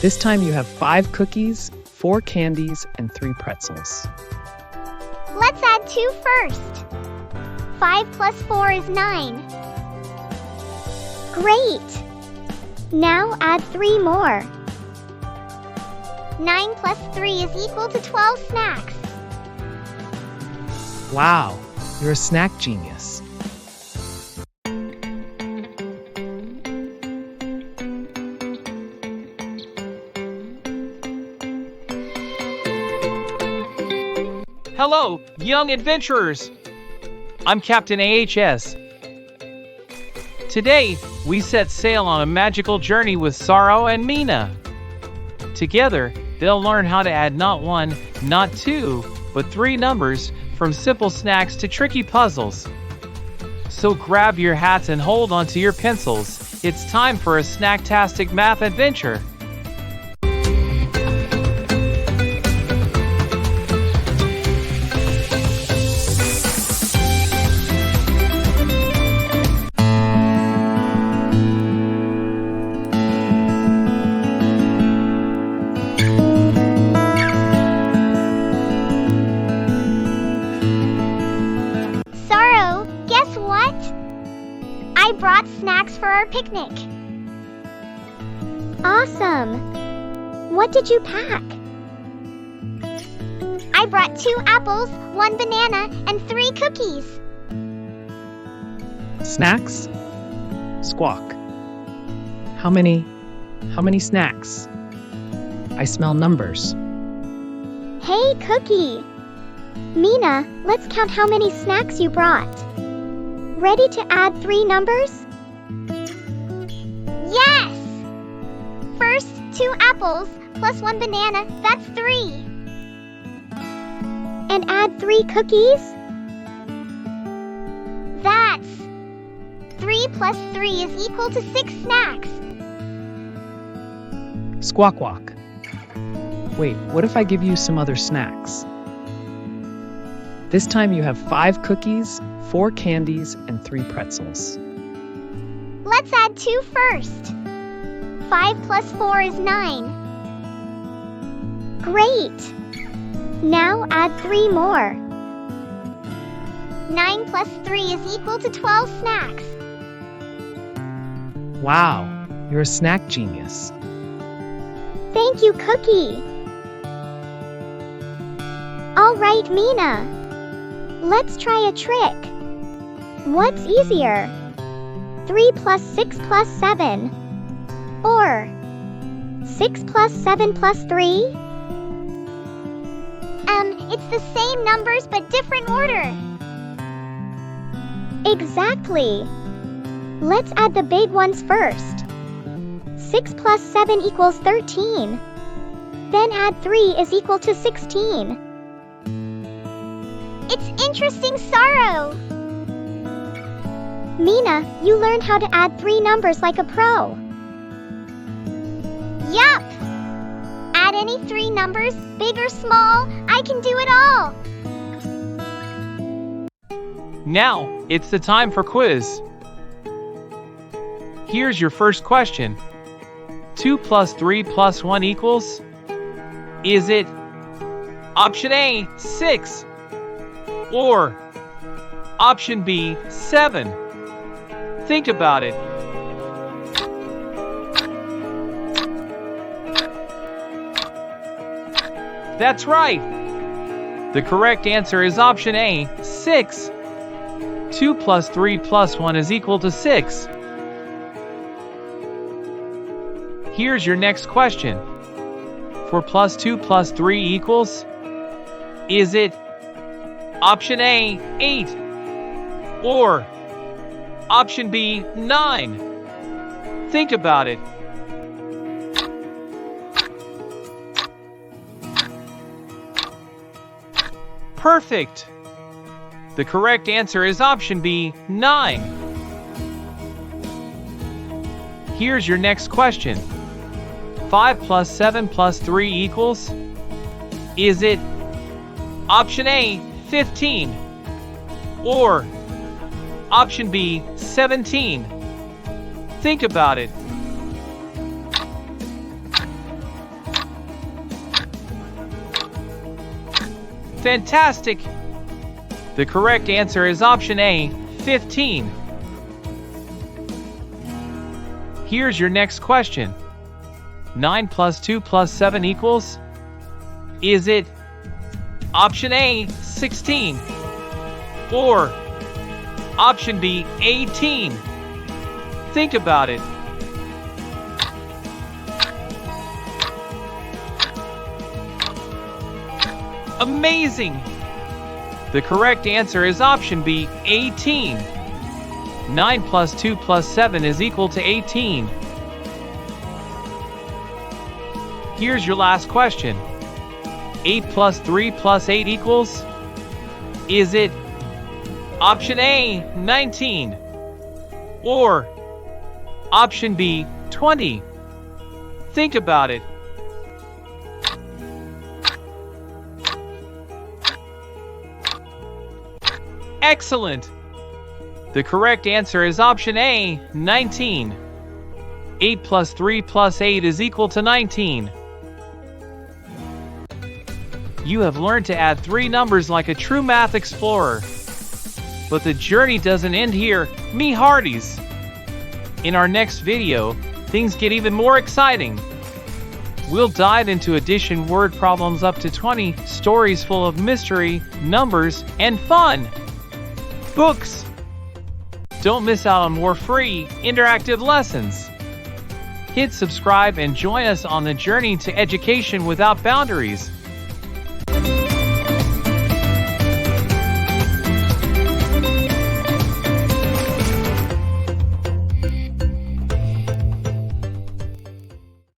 This time you have 5 cookies, 4 candies, and 3 pretzels. Let's add 2 first. 5 plus 4 is 9. Great! Now add 3 more. 9 plus 3 is equal to 12 snacks. Wow, you're a snack genius. Hello, young adventurers! I'm Captain AHS. Today, we set sail on a magical journey with Saro and Mina. Together, they'll learn how to add not 1, not 2, but 3 numbers from simple snacks to tricky puzzles. So grab your hats and hold onto your pencils. It's time for a snack-tastic math adventure. Saro, guess what? I brought snacks for our picnic. Awesome! What did you pack? I brought 2 apples, 1 banana, and 3 cookies. Snacks? Squawk. How many snacks? I smell numbers. Hey, Cookie! Mina, let's count how many snacks you brought. Ready to add 3 numbers? Yes! First, 2 apples plus 1 banana, that's 3. And add 3 cookies? That's 3 plus 3 is equal to 6 snacks. Squawk walk. Wait, what if I give you some other snacks? This time you have 5 cookies, 4 candies, and 3 pretzels. Let's add 2 first. 5 plus 4 is 9. Great! Now add 3 more. 9 plus 3 is equal to 12 snacks. Wow, you're a snack genius. Thank you, Cookie. All right, Mina. Let's try a trick. What's easier? 3 plus 6 plus 7? Or 6 plus 7 plus 3? It's the same numbers but different order. Exactly. Let's add the big ones first. 6 plus 7 equals 13. Then add 3 is equal to 16. It's interesting, Saro! Mina, you learned how to add 3 numbers like a pro. Yup! Add any 3 numbers, big or small, I can do it all! Now, it's the time for quiz. Here's your first question. 2 plus 3 plus 1 equals? Is it option A, 6? Or option B, 7? Think about it. That's right. The correct answer is option A, 6. 2 plus 3 plus 1 is equal to 6. Here's your next question. 4 plus 2 plus 3 equals? Is it option A, 8? Or option B, 9? Think about it. Perfect! The correct answer is option B, 9. Here's your next question. 5 plus 7 plus 3 equals? Is it option A, 15? Or option B, 17? Think about it. Fantastic! The correct answer is option A, 15. Here's your next question. 9 plus 2 plus 7 equals? Is it option A, 16? Or option B, 18? Think about it. Amazing! The correct answer is option B, 18. 9 plus 2 plus 7 is equal to 18. Here's your last question. 8 plus 3 plus 8 equals? Is it option A, 19? Or option B, 20? Think about it. Excellent! The correct answer is option A, 19. 8 plus 3 plus 8 is equal to 19. You have learned to add 3 numbers like a true math explorer. But the journey doesn't end here, me hearties! In our next video, things get even more exciting. We'll dive into addition word problems up to 20, stories full of mystery, numbers, and fun. Books! Don't miss out on more free, interactive lessons. Hit subscribe and join us on the journey to education without boundaries.